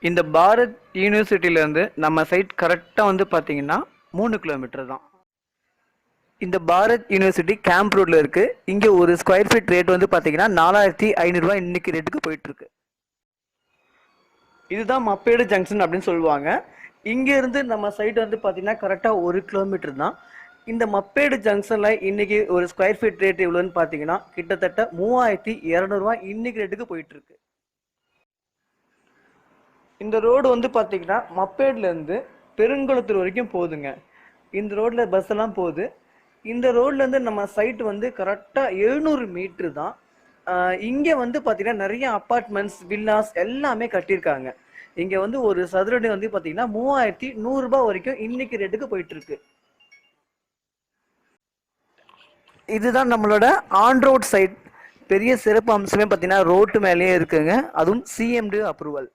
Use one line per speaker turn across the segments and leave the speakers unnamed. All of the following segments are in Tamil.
இந்த பாரத் யூனிவர்சிட்டியிலேருந்து நம்ம சைட் கரெக்டாக வந்து பார்த்தீங்கன்னா 3 கிலோமீட்டர் தான். இந்த பாரத் யூனிவர்சிட்டி கேம்ப் ரோட்ல இருக்கு. இங்கே ஒரு ஸ்கொயர் ஃபீட் ரேட் வந்து பார்த்தீங்கன்னா 4500 இன்னைக்கு ரேட்டுக்கு போயிட்டு இருக்கு. இதுதான் மப்பேடு ஜங்ஷன் அப்படின்னு சொல்லுவாங்க. இங்கேருந்து நம்ம சைட் வந்து பார்த்தீங்கன்னா கரெக்டாக 1 கிலோமீட்டர் தான். இந்த மப்பேடு ஜங்ஷனில் இன்னைக்கு ஒரு ஸ்கொயர் ஃபீட் ரேட் எவ்வளோன்னு பார்த்தீங்கன்னா கிட்டத்தட்ட 3200 இன்னைக்கு ரேட்டுக்கு போயிட்டு இருக்கு. இந்த ரோடு வந்து பார்த்தீங்கன்னா மப்பேட்லேருந்து பெருங்குளத்தூர் வரைக்கும் போகுதுங்க. இந்த ரோட்டில் பஸ் எல்லாம் போகுது. இந்த ரோட்லேருந்து நம்ம சைட் வந்து கரெக்டாக 700 மீட்ரு தான். இங்கே வந்து பார்த்தீங்கன்னா நிறைய அப்பார்ட்மெண்ட்ஸ் வில்லாஸ் எல்லாமே கட்டியிருக்காங்க. இங்கே வந்து ஒரு சதுரடி வந்து பார்த்தீங்கன்னா 3100 வரைக்கும் இன்னைக்கு ரேட்டுக்கு போயிட்டு இருக்கு. இதுதான் நம்மளோட ஆன் ரோட் சைட். பெரிய சிறப்பு அம்சமே பார்த்தீங்கன்னா ரோட்டு மேலேயே இருக்குங்க. அதுவும் சிஎம்டி அப்ரூவல்.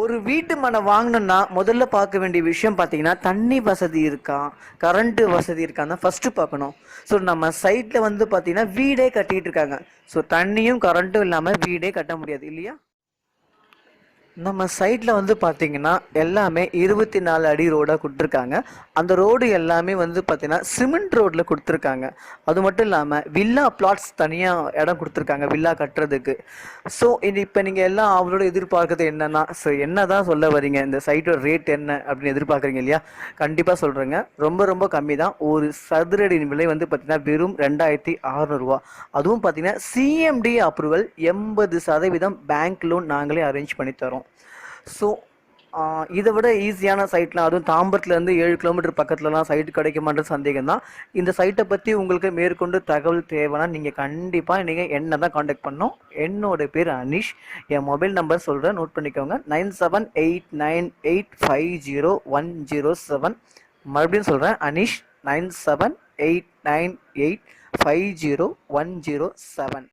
ஒரு வீட்டு மனை வாங்கணும்னா முதல்ல பார்க்க வேண்டிய விஷயம் பார்த்தீங்கன்னா தண்ணி வசதி இருக்கா, கரண்ட் வசதி இருக்கான்னு தான் ஃபர்ஸ்ட் பார்க்கணும். ஸோ நம்ம சைட்டில் வந்து பார்த்தீங்கன்னா வீடே கட்டிட்டு இருக்காங்க. ஸோ தண்ணியும் கரண்ட்டும் இல்லாமல் வீடே கட்ட முடியாது இல்லையா? நம்ம சைட்டில் வந்து பார்த்தீங்கன்னா எல்லாமே 24 அடி ரோடாக கொடுத்துருக்காங்க. அந்த ரோடு எல்லாமே வந்து பார்த்தீங்கன்னா சிமெண்ட் ரோட்டில் கொடுத்துருக்காங்க. அது மட்டும் இல்லாமல் வில்லா பிளாட்ஸ் தனியாக இடம் கொடுத்துருக்காங்க வில்லா கட்டுறதுக்கு. ஸோ இப்போ நீங்கள் எல்லாம் அவரோட எதிர்பார்க்கறது என்னன்னா, ஸோ என்ன தான் சொல்ல வரீங்க, இந்த சைட்டோட ரேட் என்ன அப்படின்னு எதிர்பார்க்குறீங்க இல்லையா? கண்டிப்பாக சொல்கிறேங்க. ரொம்ப ரொம்ப கம்மி தான். ஒரு சதுரடியின் விலை வந்து பார்த்தீங்கன்னா வெறும் 2600. அதுவும் பார்த்தீங்கன்னா சிஎம்டி அப்ரூவல் 80% பேங்க் லோன் நாங்களே அரேஞ்ச் பண்ணி தரோம். ஸோ இதை விட ஈஸியான சைட்லாம், அதுவும் தாம்பரத்துலேருந்து 7 கிலோமீட்டர் பக்கத்துலலாம் சைட்டு கிடைக்குமான்றது சந்தேகம் தான். இந்த சைட்டை பற்றி உங்களுக்கு மேற்கொண்டு தகவல் தேவைன்னா நீங்கள் கண்டிப்பாக நீங்கள் என்ன தான் காண்டாக்ட் பண்ணணும். என்னோட பேர் அனீஷ். என் மொபைல் நம்பர் சொல்கிறேன், நோட் பண்ணிக்கோங்க. 9789850107. மறுபடியும் சொல்கிறேன், அனீஷ். 9789850107.